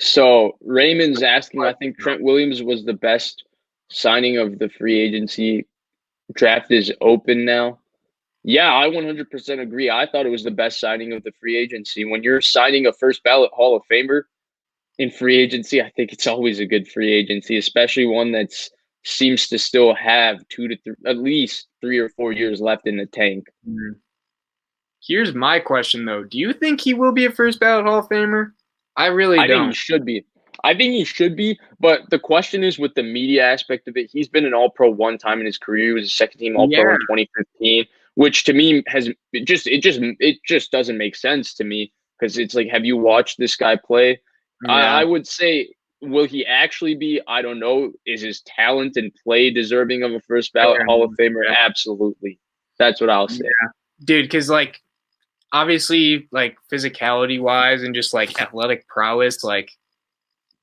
So Raymond's asking, I think Trent Williams was the best signing of the free agency. Draft is open now. Yeah, I 100% agree. I thought it was the best signing of the free agency. When you're signing a first ballot Hall of Famer in free agency, I think it's always a good free agency, especially one that's seems to still have at least 3 or 4 years left in the tank. Mhm. Here's my question though. Do you think he will be a first ballot Hall of Famer? I really I think he don't. should be. I think he should be, but the question is with the media aspect of it. He's been an All-Pro one time in his career. He was a second-team All-Pro Yeah. in 2015, which to me it just doesn't make sense to me because it's like, have you watched this guy play? I Yeah. would say, will he actually be? I don't know. Is his talent and play deserving of a first ballot Hall of Famer? Yeah. Absolutely. That's what I'll say. Yeah. Dude, because like obviously like physicality wise and just like athletic prowess, like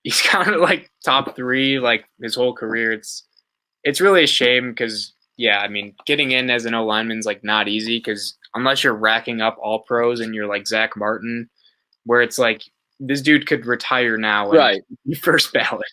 he's kind of like top three like his whole career. It's really a shame because yeah, I mean getting in as an O lineman's like not easy because unless you're racking up all pros and you're like Zach Martin, where it's like this dude could retire now and Right. be first ballot.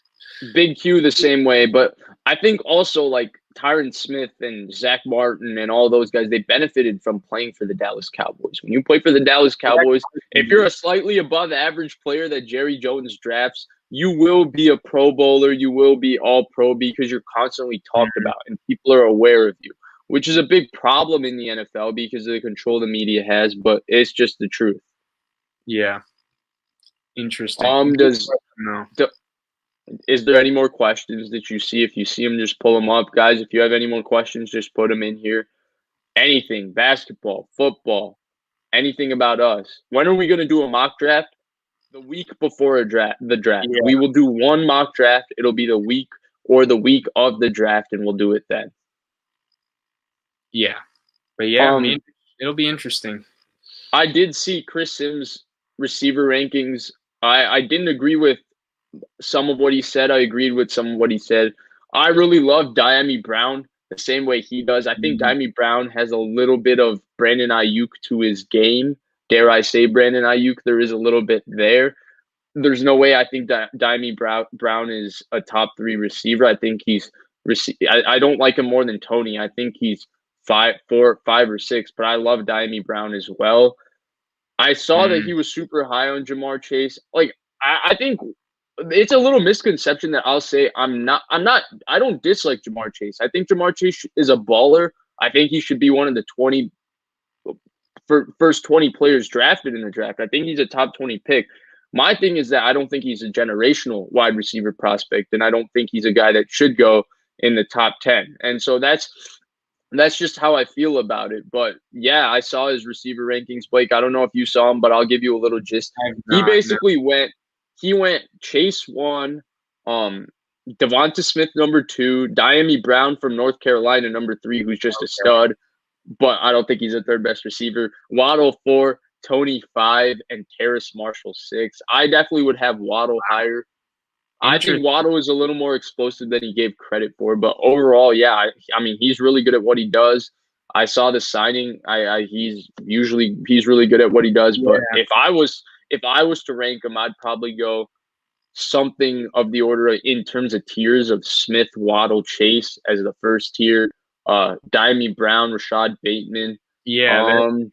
Big Q the same way, but I think also like Tyron Smith and Zach Martin and all those guys, they benefited from playing for the Dallas Cowboys. When you play for the Dallas Cowboys, if you're a slightly above average player that Jerry Jones drafts, you will be a Pro Bowler, you will be all pro because you're constantly talked about and people are aware of you, which is a big problem in the NFL because of the control the media has, but it's just the truth. Yeah, interesting. Um, does No. Is there any more questions that you see? If you see them, just pull them up. Guys, if you have any more questions, just put them in here. Anything, basketball, football, anything about us. When are we going to do a mock draft? The week before the draft. Yeah, We will do one mock draft. It'll be the week or the week of the draft, and we'll do it then. yeah, but yeah, I Um, mean it'll be interesting. I did see Chris Sims' receiver rankings. I didn't agree with some of what he said. I agreed with some of what he said. I really love Diami Brown the same way he does. I think Mhm. Diami Brown has a little bit of Brandon Ayuk to his game. Dare I say Brandon Ayuk? There is a little bit there. There's no way I think that Brown is a top three receiver. I think I don't like him more than Tony. I think he's five or six, but I love Diami Brown as well. I saw that Mm. he was super high on Jamar Chase. Like I think it's a little misconception that I'll say I don't dislike Jamar Chase. I think Jamar Chase is a baller. I think he should be one of the 20 first 20 players drafted in the draft. I think he's a top 20 pick. My thing is that I don't think he's a generational wide receiver prospect, and I don't think he's a guy that should go in the top 10. And so that's just how I feel about it. But yeah, I saw his receiver rankings, Blake. I don't know if you saw him, but I'll give you a little gist. I have He not. No. basically went Chase one, Devonta Smith number two, Diami Brown from North Carolina number three, who's just a Okay. stud, but I don't think he's a third best receiver. Waddle four, Tony five, and Terrace Marshall six. I definitely would have Waddle higher. I think Interesting. Waddle is a little more explosive than he gave credit for, but overall, yeah, I mean he's really good at what he does. I saw the signing. He's really good at what he does. But Yeah. if I was to rank him, I'd probably go something of the order in terms of tiers of Smith, Waddle, Chase as the first tier. Diami Brown, Rashad Bateman. Yeah, that Um,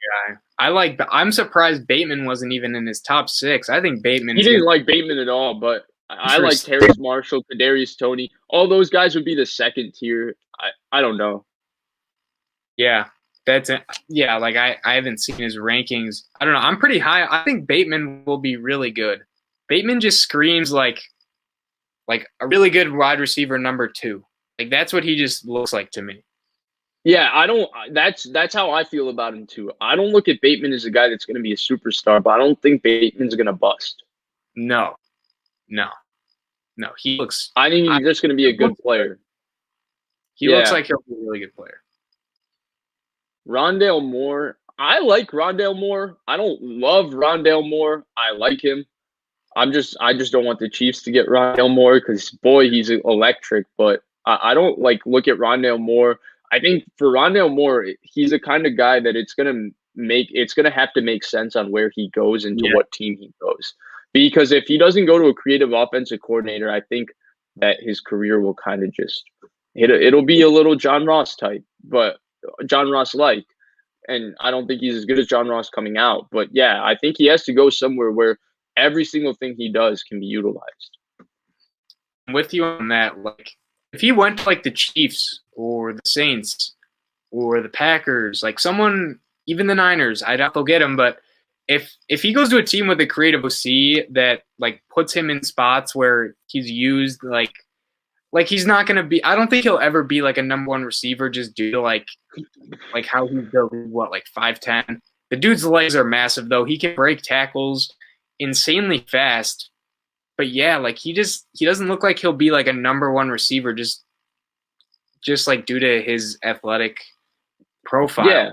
guy. I'm surprised Bateman wasn't even in his top six. I think he Bateman's gonna didn't like Bateman at all, but I like interesting. Terrace Marshall, Kadarius Toney. All those guys would be the second tier. I don't know. Yeah. Yeah, like I haven't seen his rankings. I don't know. I'm pretty high. I think Bateman will be really good. Bateman just screams like a really good wide receiver number two. Like that's what he just looks like to me. Yeah, I don't. That's how I feel about him too. I don't look at Bateman as a guy that's going to be a superstar, but I don't think Bateman's going to bust. No, no, no. He looks. I think I, he's just going to be a good player. he looks Yeah, like he'll be a really good player. Rondale Moore. I like Rondale Moore. I don't love Rondale Moore. I like him. I just don't want the Chiefs to get Rondale Moore because boy, he's electric. But I don't like look at Rondale Moore. I think for Rondale Moore, he's the kind of guy that it's gonna have to make sense on where he goes and to Yeah, what team he goes. Because if he doesn't go to a creative offensive coordinator, I think that his career will kind of just it'll be a little John Ross type, but John Ross like. And I don't think he's as good as John Ross coming out. But yeah, I think he has to go somewhere where every single thing he does can be utilized. I'm with you on that. Like, if he went to like the Chiefs or the Saints or the Packers, like someone, even the Niners, I doubt they'll get him. But if he goes to a team with a creative OC that like puts him in spots where he's used, like he's not gonna be. I don't think he'll ever be like a number one receiver just due to like how he's built. What, like 5'10"? The dude's legs are massive though. He can break tackles insanely fast. But yeah, like he doesn't look like he'll be like a number one receiver just like due to his athletic profile. Yeah.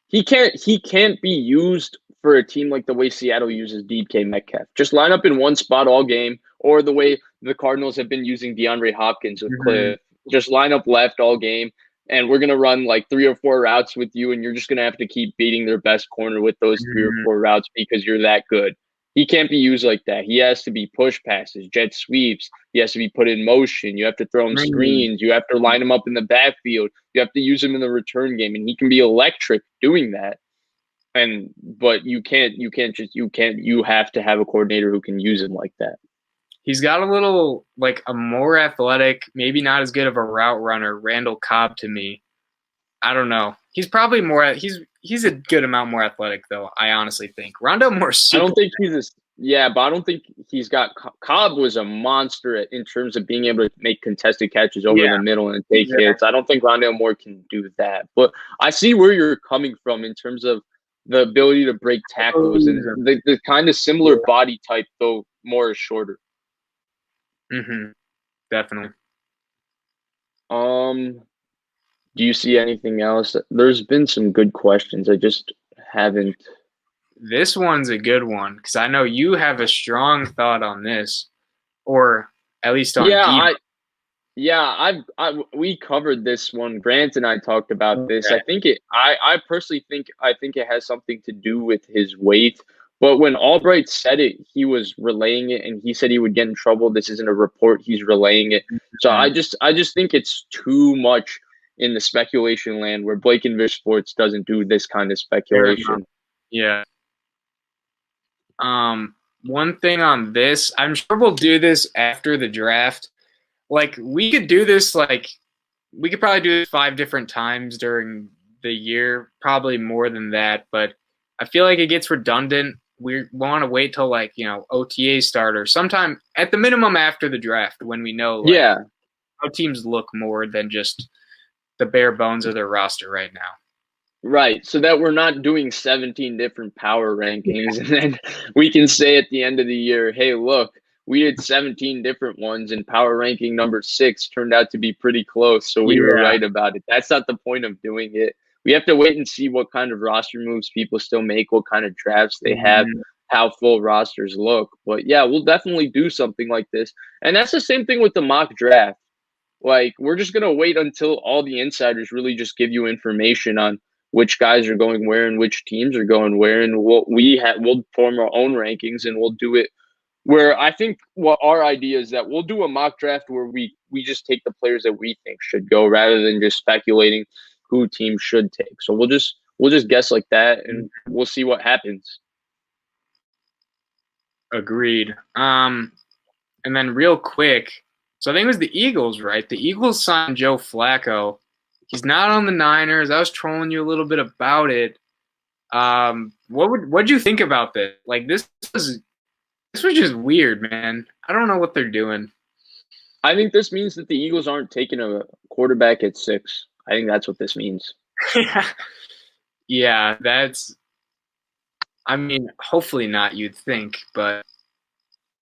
He can't be used for a team like the way Seattle uses DK Metcalf. Just line up in one spot all game, or the way the Cardinals have been using DeAndre Hopkins with Cliff. Just line up left all game, and we're going to run like 3 or 4 routes with you, and you're just going to have to keep beating their best corner with those 3 or 4 routes because you're that good. He can't be used like that. He has to be push passes, jet sweeps. He has to be put in motion. You have to throw him screens. You have to line him up in the backfield. You have to use him in the return game, and he can be electric doing that. But you have to have a coordinator who can use him like that. He's got a little, like, a more athletic, maybe not as good of a route runner, Randall Cobb to me. I don't know. He's probably more. He's a good amount more athletic, though. I honestly think Rondale Moore. I don't think but I don't think he's got. Cobb was a monster in terms of being able to make contested catches over the middle and take hits. I don't think Rondale Moore can do that. But I see where you're coming from in terms of the ability to break tackles and the kind of similar body type, though Moore is shorter. Definitely. Do you see anything else? There's been some good questions. I just haven't. This one's a good one because I know you have a strong thought on this, or at least on we covered this one. Grant and I talked about this. I think I personally think it has something to do with his weight. But when Albright said it, he was relaying it, and he said he would get in trouble. This isn't a report; he's relaying it. So I just think it's too much in the speculation land where Blake and Vish Sports doesn't do this kind of speculation. Yeah. One thing on this, I'm sure we'll do this after the draft. Like, we could do this, like, we could probably do it 5 different times during the year, probably more than that, but I feel like it gets redundant. We want to wait till, like, OTA start or sometime at the minimum after the draft when we know how teams look more than just the bare bones of their roster right now. Right, so that we're not doing 17 different power rankings, and then we can say at the end of the year, hey, look, we did 17 different ones, and power ranking number 6 turned out to be pretty close, so we were right about it. That's not the point of doing it. We have to wait and see what kind of roster moves people still make, what kind of drafts they have, how full rosters look. But, yeah, we'll definitely do something like this. And that's the same thing with the mock draft. Like, we're just going to wait until all the insiders really just give you information on which guys are going where and which teams are going where. And we'll form our own rankings, and we'll do it where I think what our idea is that we'll do a mock draft where we just take the players that we think should go rather than just speculating who teams should take. So we'll just guess like that, and we'll see what happens. Agreed. And then real quick, so I think it was the Eagles, right? The Eagles signed Joe Flacco. He's not on the Niners. I was trolling you a little bit about it. What'd you think about this? Like, this was just weird, man. I don't know what they're doing. I think this means that the Eagles aren't taking a quarterback at 6. I think that's what this means. Yeah, I mean, hopefully not, you'd think, but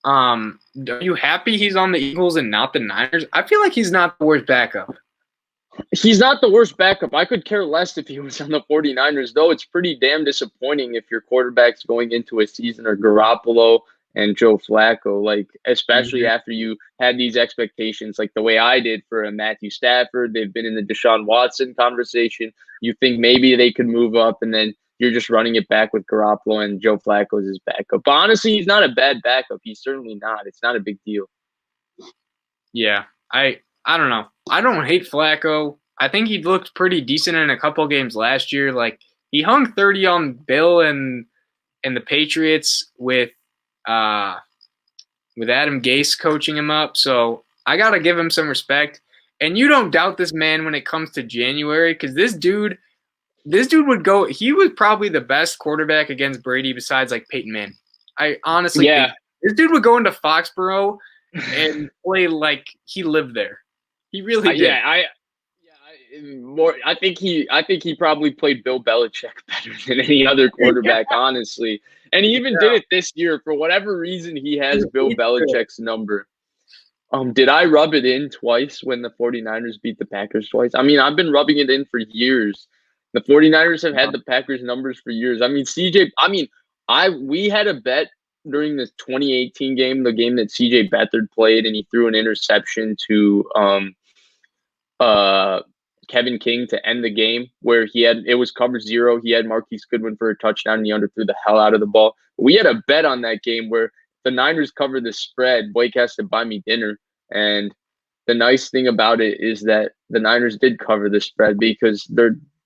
are you happy he's on the Eagles and not the Niners? I feel like he's not the worst backup. He's not the worst backup. I could care less if he was on the 49ers, though. It's pretty damn disappointing if your quarterback's going into a season or Garoppolo and Joe Flacco, like, especially after you had these expectations, like the way I did for a Matthew Stafford. They've been in the Deshaun Watson conversation. You think maybe they could move up, and then you're just running it back with Garoppolo and Joe Flacco as his backup. But honestly, he's not a bad backup. He's certainly not. It's not a big deal. Yeah, I don't know. I don't hate Flacco. I think he looked pretty decent in a couple games last year. Like he hung 30 on Bill and the Patriots with Adam Gase coaching him up. So I gotta give him some respect. And you don't doubt this man when it comes to January, because this dude would go. He was probably the best quarterback against Brady besides like Peyton Manning. I honestly think this dude would go into Foxborough and play like he lived there. He really did. I think he probably played Bill Belichick better than any other quarterback, honestly. And he even did it this year. For whatever reason, he has Bill Belichick's number. Did I rub it in twice when the 49ers beat the Packers twice? I mean, I've been rubbing it in for years. The 49ers have had the Packers numbers for years. I mean, we had a bet during the 2018 game, the game that CJ Beathard played, and he threw an interception to Kevin King to end the game, where it was cover 0. He had Marquise Goodwin for a touchdown, and he underthrew the hell out of the ball. We had a bet on that game where the Niners covered the spread. Blake has to buy me dinner. And the nice thing about it is that the Niners did cover the spread because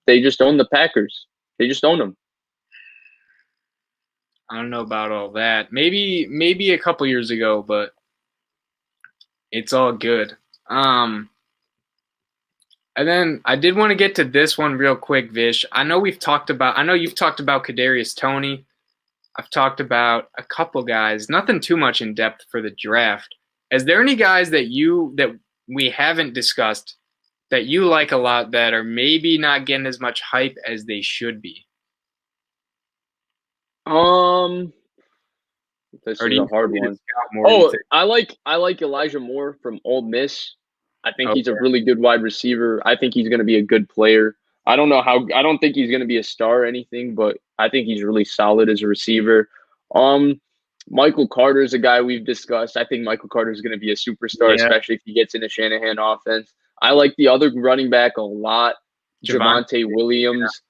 they just own the Packers. They just own them. I don't know about all that. Maybe a couple years ago, but it's all good. And then I did want to get to this one real quick, Vish. I know you've talked about Kadarius Toney. I've talked about a couple guys, nothing too much in depth for the draft. Is there any guys that we haven't discussed that you like a lot that are maybe not getting as much hype as they should be? This is a hard one. I like Elijah Moore from Ole Miss. I think he's a really good wide receiver. I think he's going to be a good player. I don't think he's going to be a star or anything, but I think he's really solid as a receiver. Michael Carter is a guy we've discussed. I think Michael Carter is going to be a superstar, especially if he gets in a Shanahan offense. I like the other running back a lot, Javonte Williams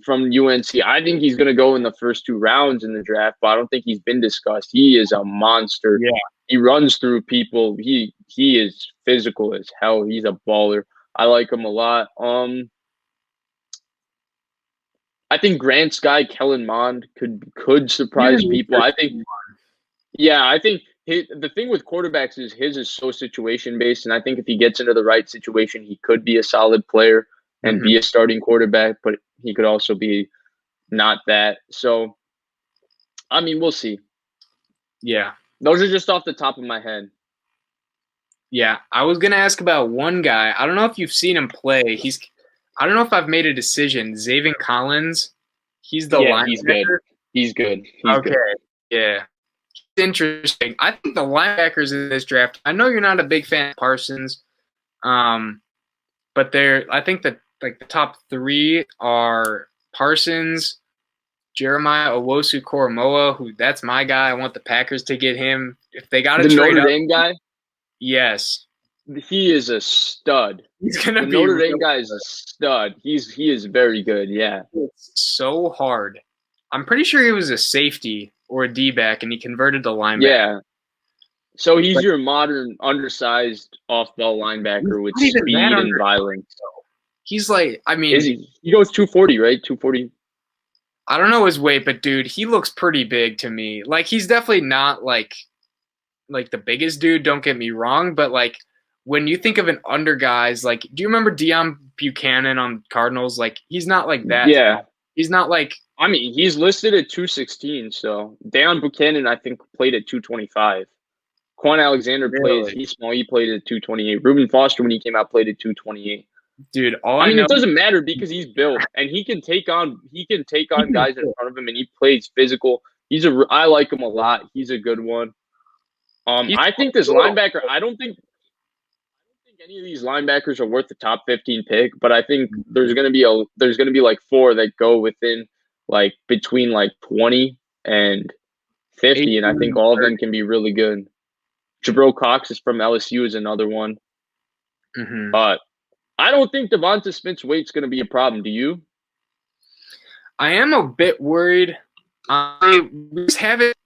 from UNC. I think he's going to go in the first 2 rounds in the draft, but I don't think he's been discussed. He is a monster. Yeah. He runs through people. He is physical as hell. He's a baller. I like him a lot. I think Grant's guy, Kellen Mond, could surprise people. I think the thing with quarterbacks is his is so situation-based, and I think if he gets into the right situation, he could be a solid player and be a starting quarterback, but he could also be not that. So, I mean, we'll see. Yeah. Those are just off the top of my head. Yeah, I was going to ask about one guy. I don't know if you've seen him play. I don't know if I've made a decision. Zaven Collins, he's the linebacker. He's good. Good. Yeah. It's interesting. I think the linebackers in this draft, I know you're not a big fan of Parsons, but I think that like the top 3 are Parsons, Jeremiah Owusu-Koramoah, that's my guy. I want the Packers to get him. If they got to trade Notre Dame guy? Yes. He is a stud. He's gonna be Notre Dame guy is a stud. He is very good. Yeah, it's so hard. I'm pretty sure he was a safety or a D-back, and he converted to linebacker. Yeah. So he's your modern, undersized off-ball linebacker with speed and violence. He's like, I mean, he goes 240, right? 240. I don't know his weight, but dude, he looks pretty big to me. Like he's definitely not like the biggest dude. Don't get me wrong, but like. When you think of an under guys, like, do you remember Deion Buchanan on Cardinals? Like, he's not like that. Yeah. He's not like. I mean, he's listed at 216. So Deion Buchanan, I think, played at 225. Quan Alexander he's small. He played at 228. Reuben Foster, when he came out, played at 228. Dude, it doesn't matter because he's built and he can take on guys in front of him, and he plays physical. I like him a lot. He's a good one. I think this linebacker. I don't think any of these linebackers are worth the top 15 pick, but I think there's gonna be like 4 that go within like between like 20 and 50, and I think all of them can be really good. Jabril Cox is from LSU is another one. But I don't think Devonta Smith's weight's gonna be a problem. Do you? I am a bit worried. We just haven't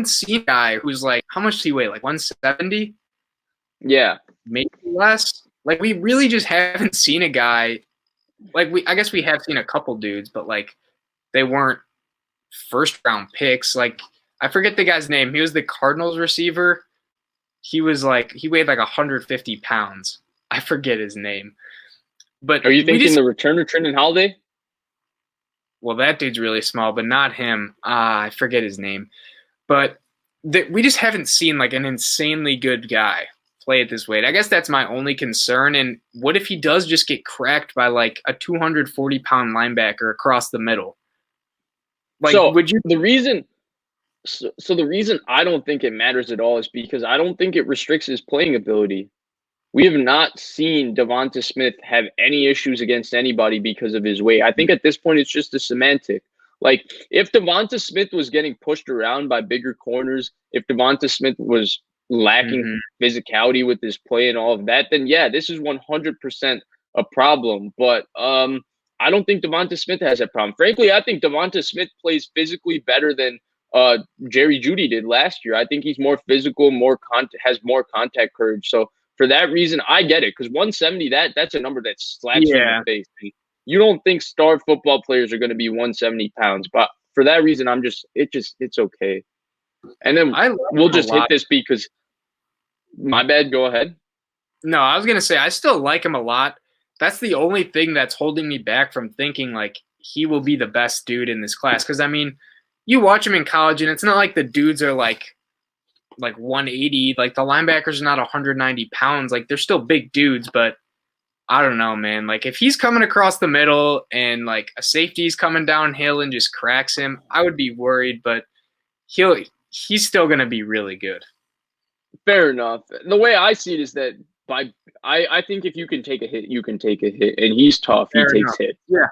seen a guy who's like, how much does he weigh? Like 170? Yeah. Maybe less. Like we really just haven't seen a guy. Like I guess we have seen a couple dudes, but like they weren't first round picks. Like I forget the guy's name. He was the Cardinals receiver. He weighed like 150 pounds. I forget his name. But are you thinking the returner Trent Holiday? Well, that dude's really small, but not him. I forget his name. But we just haven't seen like an insanely good guy play at this weight. I guess that's my only concern. And what if he does just get cracked by like a 240-pound linebacker across the middle? Like, so would you? The reason I don't think it matters at all is because I don't think it restricts his playing ability. We have not seen Devonta Smith have any issues against anybody because of his weight. I think at this point it's just a semantic. Like, if Devonta Smith was getting pushed around by bigger corners, if Devonta Smith was lacking physicality with his play and all of that, then yeah, this is 100% a problem. But I don't think Devonta Smith has that problem. Frankly, I think Devonta Smith plays physically better than Jerry Jeudy did last year. I think he's more physical, has more contact courage. So for that reason, I get it, because 170, that's a number that slaps you in the face. And you don't think star football players are going to be 170 pounds, but for that reason, it's okay. And then we'll just hit this because my bad. Go ahead. No, I was going to say I still like him a lot. That's the only thing that's holding me back from thinking like he will be the best dude in this class. Because I mean, you watch him in college, and it's not like the dudes are like 180. Like the linebackers are not 190 pounds. Like they're still big dudes, but I don't know, man. Like if he's coming across the middle and like a safety's coming downhill and just cracks him, I would be worried. But he's still going to be really good. Fair enough. The way I see it is that I think if you can take a hit, you can take a hit, and he's tough. He takes hits. Yeah.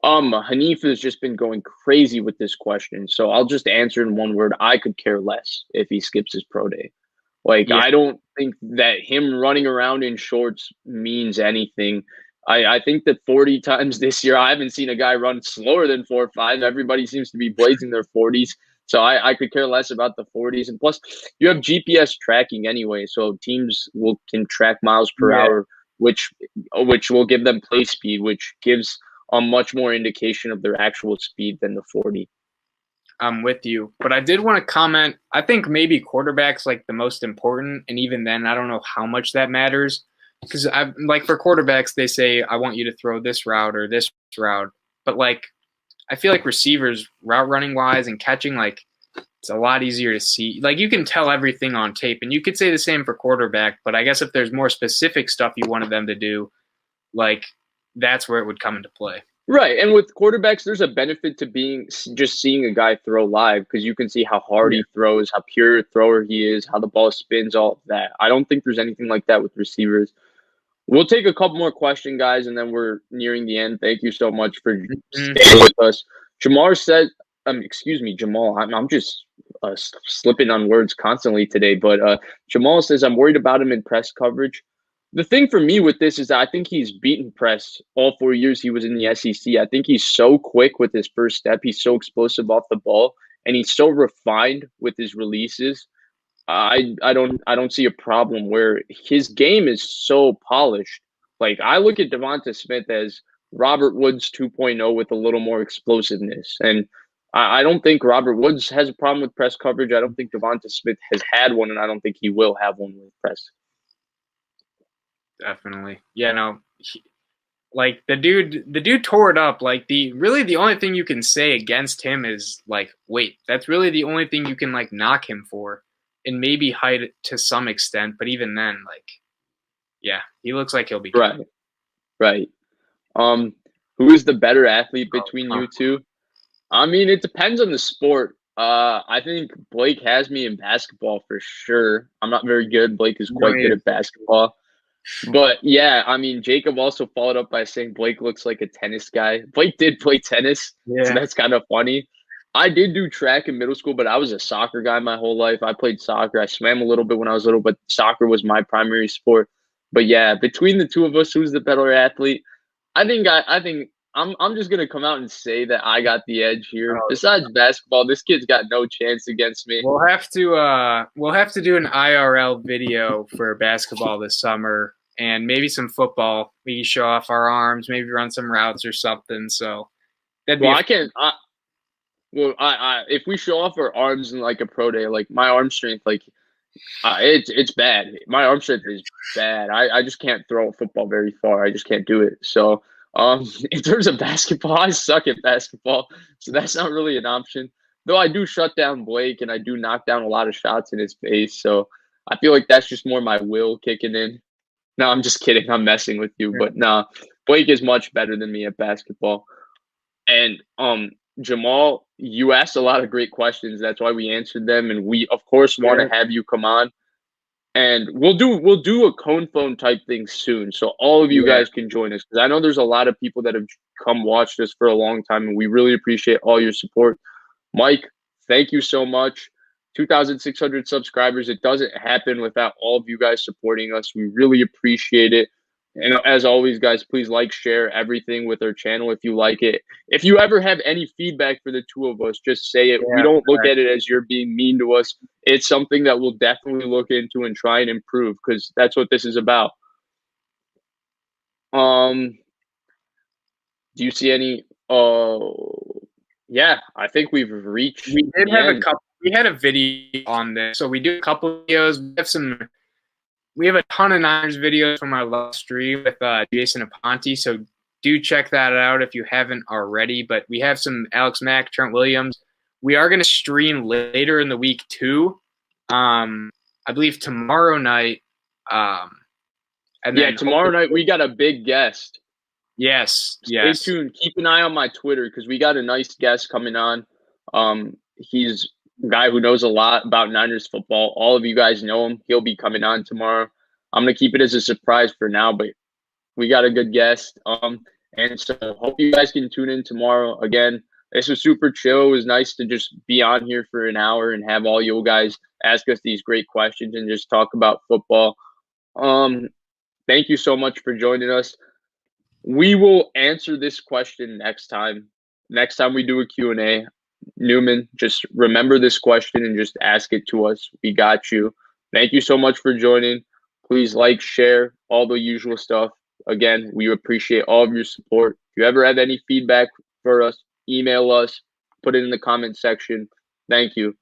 Hanif has just been going crazy with this question, so I'll just answer in one word. I could care less if he skips his pro day. I don't think that him running around in shorts means anything. I think that 40 times this year, I haven't seen a guy run slower than 4.5. Everybody seems to be blazing their 40s. So I could care less about the 40s. And plus, you have GPS tracking anyway, so teams can track miles per hour, which will give them play speed, which gives a much more indication of their actual speed than the 40. I'm with you. But I did want to comment, I think maybe quarterback's like the most important, and even then, I don't know how much that matters. Because for quarterbacks, they say, I want you to throw this route or this route. But like, I feel like receivers, route running wise and catching, like it's a lot easier to see. Like you can tell everything on tape, and you could say the same for quarterback. But I guess if there's more specific stuff you wanted them to do, like that's where it would come into play. Right. And with quarterbacks, there's a benefit to just seeing a guy throw live, because you can see how hard he throws, how pure a thrower he is, how the ball spins, all of that. I don't think there's anything like that with receivers. We'll take a couple more questions, guys, and then we're nearing the end. Thank you so much for staying with us. Jamal said, Jamal, I'm just slipping on words constantly today, but Jamal says, I'm worried about him in press coverage. The thing for me with this is that I think he's beaten press all 4 years he was in the SEC. I think he's so quick with his first step. He's so explosive off the ball, and he's so refined with his releases. I don't see a problem where his game is so polished. Like I look at Devonta Smith as Robert Woods 2.0 with a little more explosiveness. And I don't think Robert Woods has a problem with press coverage. I don't think Devonta Smith has had one, and I don't think he will have one with press. Definitely. Yeah, no. Like the dude tore it up. Like the only thing you can say against him is like weight. That's really the only thing you can like knock him for. And maybe height to some extent, but even then, like, yeah, he looks like he'll be good. Right. Who is the better athlete between you two? I mean, it depends on the sport. I think Blake has me in basketball for sure. I'm not very good. Blake is quite good at basketball. But yeah, I mean, Jacob also followed up by saying Blake looks like a tennis guy. Blake did play tennis, so that's kind of funny. I did do track in middle school, but I was a soccer guy my whole life. I played soccer. I swam a little bit when I was little, but soccer was my primary sport. But yeah, between the two of us, who's the better athlete? I think I'm just gonna come out and say that I got the edge here. Oh, Besides basketball, this kid's got no chance against me. we'll have to do an IRL video for basketball this summer and maybe some football. We can show off our arms, maybe run some routes or something. So that'd be Well, I can't. If we show off our arms in like a pro day, like my arm strength, like it's bad. My arm strength is bad. I just can't throw a football very far. I just can't do it. So in terms of basketball, I suck at basketball, so that's not really an option. Though I do shut down Blake and I do knock down a lot of shots in his face. So I feel like that's just more my will kicking in. No, I'm just kidding. I'm messing with you, but nah, Blake is much better than me at basketball. And Jamal, you asked a lot of great questions. That's why we answered them, and we of course want to have you come on. And we'll do a cone phone type thing soon, so all of you guys can join us, because I know there's a lot of people that have come watched us for a long time, and we really appreciate all your support. Mike, thank you so much. 2,600 subscribers. It doesn't happen without all of you guys supporting us. We really appreciate it. And as always, guys, please like, share everything with our channel if you like it. If you ever have any feedback for the two of us, just say it. We don't look at it as you're being mean to us. It's something that we'll definitely look into and try and improve, because that's what this is about. Do you see any? Yeah, I think we've reached. We did have a couple. We had a video on this, so we do a couple videos. We have a ton of Niners videos from our last stream with Jason Aponte, so do check that out if you haven't already. But we have some Alex Mack, Trent Williams. We are going to stream later in the week too. I believe tomorrow night. And then tomorrow night we got a big guest. Yes. Stay tuned. Keep an eye on my Twitter, because we got a nice guest coming on. He's a guy who knows a lot about Niners football. All of you guys know him. He'll be coming on tomorrow. I'm gonna keep it as a surprise for now, but we got a good guest. And so hope you guys can tune in tomorrow. Again, this was super chill. It was nice to just be on here for an hour and have all you guys ask us these great questions and just talk about football. Thank you so much for joining us. We will answer this question next time. Next time we do a Q&A. Newman, just remember this question and just ask it to us. We got you. Thank you so much for joining. Please like, share, all the usual stuff. Again, we appreciate all of your support. If you ever have any feedback for us, email us, put it in the comment section. Thank you.